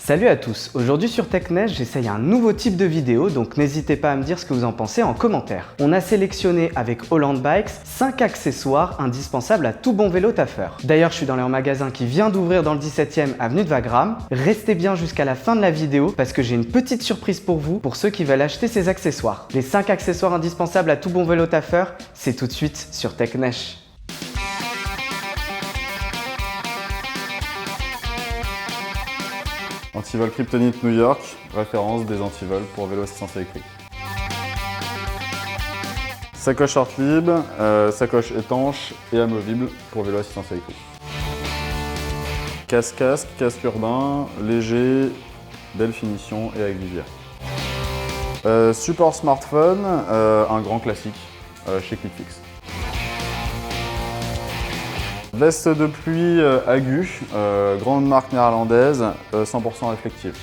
Salut à tous, aujourd'hui sur TechNeige, j'essaye un nouveau type de vidéo, donc n'hésitez pas à me dire ce que vous en pensez en commentaire. On a sélectionné avec Holland Bikes 5 accessoires indispensables à tout bon vélo taffeur. D'ailleurs, je suis dans leur magasin qui vient d'ouvrir dans le 17e avenue de Wagram. Restez bien jusqu'à la fin de la vidéo parce que j'ai une petite surprise pour vous, pour ceux qui veulent acheter ces accessoires. Les 5 accessoires indispensables à tout bon vélo taffeur, c'est tout de suite sur TechNeige. Antivol Kryptonite New York, référence des antivols pour vélo assistance électrique. Sacoche short lib, sacoche étanche et amovible pour vélo assistance électrique. Casque urbain, léger, belle finition et avec visière. Support smartphone, un grand classique chez QuickFix. Veste de pluie Agu, grande marque néerlandaise, 100% réflective.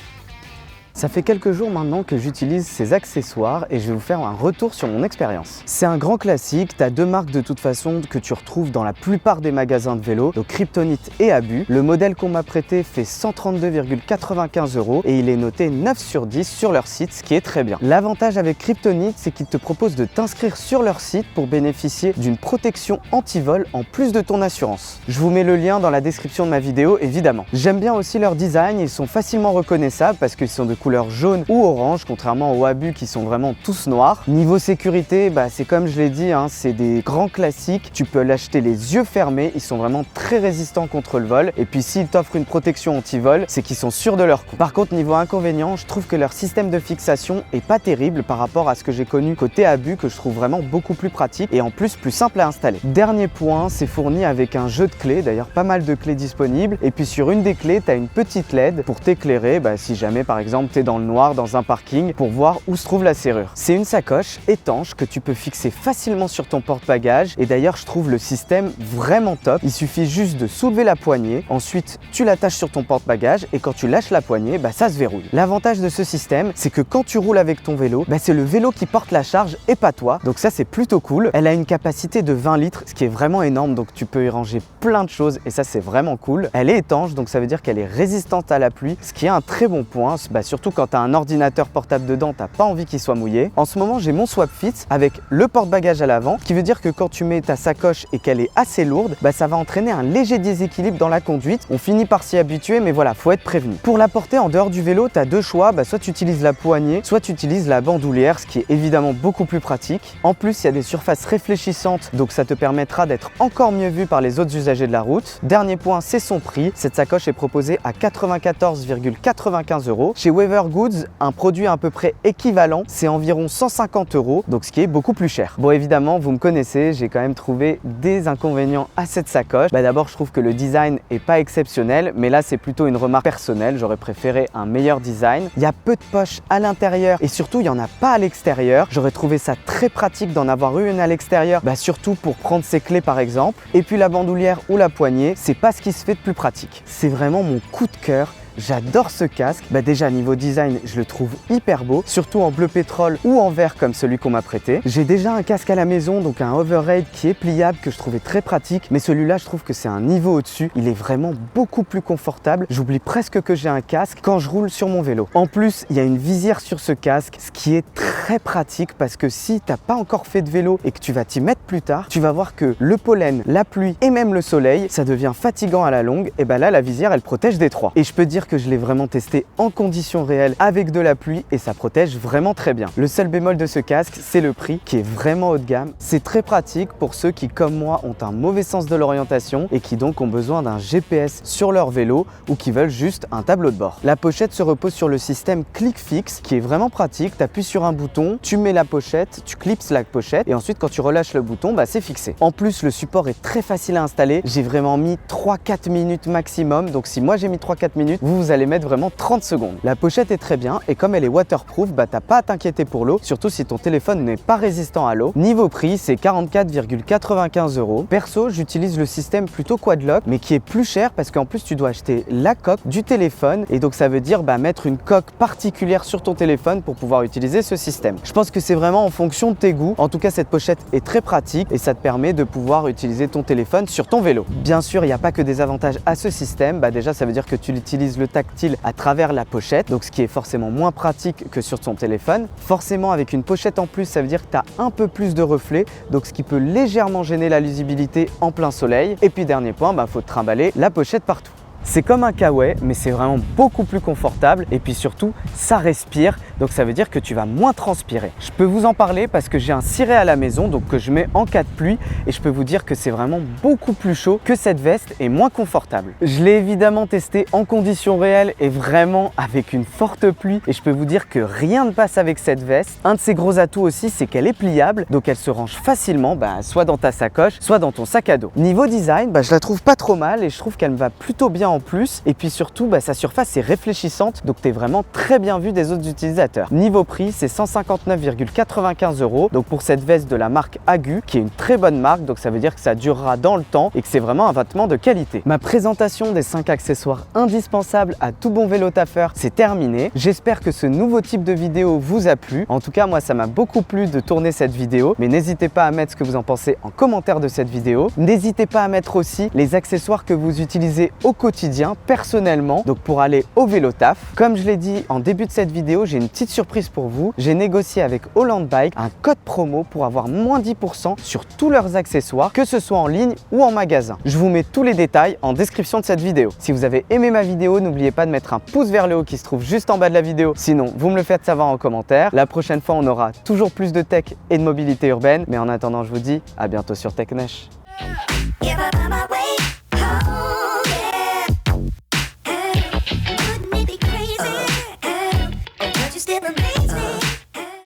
Ça fait quelques jours maintenant que j'utilise ces accessoires et je vais vous faire un retour sur mon expérience. C'est un grand classique, tu as deux marques de toute façon que tu retrouves dans la plupart des magasins de vélo, donc Kryptonite et Abu. Le modèle qu'on m'a prêté fait 132,95 € et il est noté 9 sur 10 sur leur site, ce qui est très bien. L'avantage avec Kryptonite, c'est qu'ils te proposent de t'inscrire sur leur site pour bénéficier d'une protection anti-vol en plus de ton assurance. Je vous mets le lien dans la description de ma vidéo évidemment. J'aime bien aussi leur design, ils sont facilement reconnaissables parce qu'ils sont de couleur jaune ou orange, contrairement aux Abu qui sont vraiment tous noirs. Niveau sécurité, c'est comme je l'ai dit, c'est des grands classiques. Tu peux l'acheter les yeux fermés, ils sont vraiment très résistants contre le vol. Et puis s'ils t'offrent une protection anti-vol, c'est qu'ils sont sûrs de leur coup. Par contre, niveau inconvénient, je trouve que leur système de fixation est pas terrible par rapport à ce que j'ai connu côté Abu, que je trouve vraiment beaucoup plus pratique et en plus simple à installer. Dernier point, c'est fourni avec un jeu de clés, d'ailleurs pas mal de clés disponibles. Et puis sur une des clés, tu as une petite LED pour t'éclairer si jamais par exemple dans le noir dans un parking pour voir où se trouve la serrure. C'est une sacoche étanche que tu peux fixer facilement sur ton porte-bagages et d'ailleurs je trouve le système vraiment top. Il suffit juste de soulever la poignée, ensuite tu l'attaches sur ton porte-bagages et quand tu lâches la poignée, ça se verrouille. L'avantage de ce système, c'est que quand tu roules avec ton vélo, c'est le vélo qui porte la charge et pas toi, donc ça c'est plutôt cool. Elle a une capacité de 20 litres, ce qui est vraiment énorme, donc tu peux y ranger plein de choses et ça c'est vraiment cool. Elle est étanche, donc ça veut dire qu'elle est résistante à la pluie, ce qui est un très bon point, surtout quand tu as un ordinateur portable dedans, t'as pas envie qu'il soit mouillé. En ce moment, j'ai mon SwapFit avec le porte-bagages à l'avant, qui veut dire que quand tu mets ta sacoche et qu'elle est assez lourde, ça va entraîner un léger déséquilibre dans la conduite. On finit par s'y habituer, mais voilà, faut être prévenu. Pour la porter en dehors du vélo, tu as deux choix, soit tu utilises la poignée, soit tu utilises la bandoulière, ce qui est évidemment beaucoup plus pratique. En plus, il y a des surfaces réfléchissantes, donc ça te permettra d'être encore mieux vu par les autres usagers de la route. Dernier point, c'est son prix. Cette sacoche est proposée à 94,95 € chez Weather Goods. Un produit à peu près équivalent, c'est environ 150 €, donc ce qui est beaucoup plus cher. Bon, évidemment, vous me connaissez, j'ai quand même trouvé des inconvénients à cette sacoche. D'abord, je trouve que le design est pas exceptionnel, mais là, c'est plutôt une remarque personnelle. J'aurais préféré un meilleur design. Il y a peu de poches à l'intérieur et surtout, il n'y en a pas à l'extérieur. J'aurais trouvé ça très pratique d'en avoir une à l'extérieur, surtout pour prendre ses clés par exemple. Et puis la bandoulière ou la poignée, c'est pas ce qui se fait de plus pratique. C'est vraiment mon coup de cœur. J'adore ce casque. Déjà niveau design, je le trouve hyper beau, surtout en bleu pétrole ou en vert comme celui qu'on m'a prêté. J'ai déjà un casque à la maison, donc un Overraid qui est pliable que je trouvais très pratique, mais celui-là, je trouve que c'est un niveau au-dessus. Il est vraiment beaucoup plus confortable. J'oublie presque que j'ai un casque quand je roule sur mon vélo. En plus, il y a une visière sur ce casque, ce qui est très pratique parce que si t'as pas encore fait de vélo et que tu vas t'y mettre plus tard, tu vas voir que le pollen, la pluie et même le soleil, ça devient fatigant à la longue. Et là, la visière, elle protège des trois. Et je peux dire que je l'ai vraiment testé en conditions réelles avec de la pluie et ça protège vraiment très bien. Le seul bémol de ce casque, c'est le prix qui est vraiment haut de gamme. C'est très pratique pour ceux qui, comme moi, ont un mauvais sens de l'orientation et qui donc ont besoin d'un GPS sur leur vélo ou qui veulent juste un tableau de bord. La pochette se repose sur le système ClickFix qui est vraiment pratique. Tu appuies sur un bouton, tu mets la pochette, tu clipses la pochette et ensuite quand tu relâches le bouton, c'est fixé. En plus, le support est très facile à installer. J'ai vraiment mis 3-4 minutes maximum. Donc si moi j'ai mis 3-4 minutes, vous allez mettre vraiment 30 secondes. La pochette est très bien et comme elle est waterproof, t'as pas à t'inquiéter pour l'eau, surtout si ton téléphone n'est pas résistant à l'eau. Niveau prix, c'est 44,95 €. Perso, j'utilise le système plutôt Quadlock, mais qui est plus cher parce qu'en plus tu dois acheter la coque du téléphone et donc ça veut dire mettre une coque particulière sur ton téléphone pour pouvoir utiliser ce système. Je pense que c'est vraiment en fonction de tes goûts. En tout cas, cette pochette est très pratique et ça te permet de pouvoir utiliser ton téléphone sur ton vélo. Bien sûr, il n'y a pas que des avantages à ce système. Déjà, ça veut dire que tu utilises le le tactile à travers la pochette, donc ce qui est forcément moins pratique que sur ton téléphone. Forcément, avec une pochette en plus, ça veut dire que tu as un peu plus de reflets, donc ce qui peut légèrement gêner la lisibilité en plein soleil. Et puis dernier point, faut te trimballer la pochette partout. C'est comme un kawaii, mais c'est vraiment beaucoup plus confortable et puis surtout, ça respire, donc ça veut dire que tu vas moins transpirer. Je peux vous en parler parce que j'ai un ciré à la maison, donc que je mets en cas de pluie et je peux vous dire que c'est vraiment beaucoup plus chaud que cette veste et moins confortable. Je l'ai évidemment testé en conditions réelles et vraiment avec une forte pluie et je peux vous dire que rien ne passe avec cette veste. Un de ses gros atouts aussi, c'est qu'elle est pliable, donc elle se range facilement, soit dans ta sacoche, soit dans ton sac à dos. Niveau design, je la trouve pas trop mal et je trouve qu'elle me va plutôt bien en plus et puis surtout sa surface est réfléchissante, donc tu es vraiment très bien vu des autres utilisateurs. Niveau prix, c'est 159,95 €, donc pour cette veste de la marque Agu qui est une très bonne marque, donc ça veut dire que ça durera dans le temps et que c'est vraiment un vêtement de qualité. Ma présentation des 5 accessoires indispensables à tout bon vélo taffeur, c'est terminé. J'espère que ce nouveau type de vidéo vous a plu. En tout cas, moi ça m'a beaucoup plu de tourner cette vidéo, mais n'hésitez pas à mettre ce que vous en pensez en commentaire de cette vidéo. N'hésitez pas à mettre aussi les accessoires que vous utilisez au quotidien personnellement, donc pour aller au vélo taf. Comme je l'ai dit en début de cette vidéo, j'ai une petite surprise pour vous. J'ai négocié avec Holland Bike un code promo pour avoir moins 10% sur tous leurs accessoires, que ce soit en ligne ou en magasin. Je vous mets tous les détails en description de cette vidéo. Si vous avez aimé ma vidéo, n'oubliez pas de mettre un pouce vers le haut qui se trouve juste en bas de la vidéo. Sinon, vous me le faites savoir en commentaire. La prochaine fois, on aura toujours plus de tech et de mobilité urbaine. Mais en attendant, je vous dis à bientôt sur TechNesh.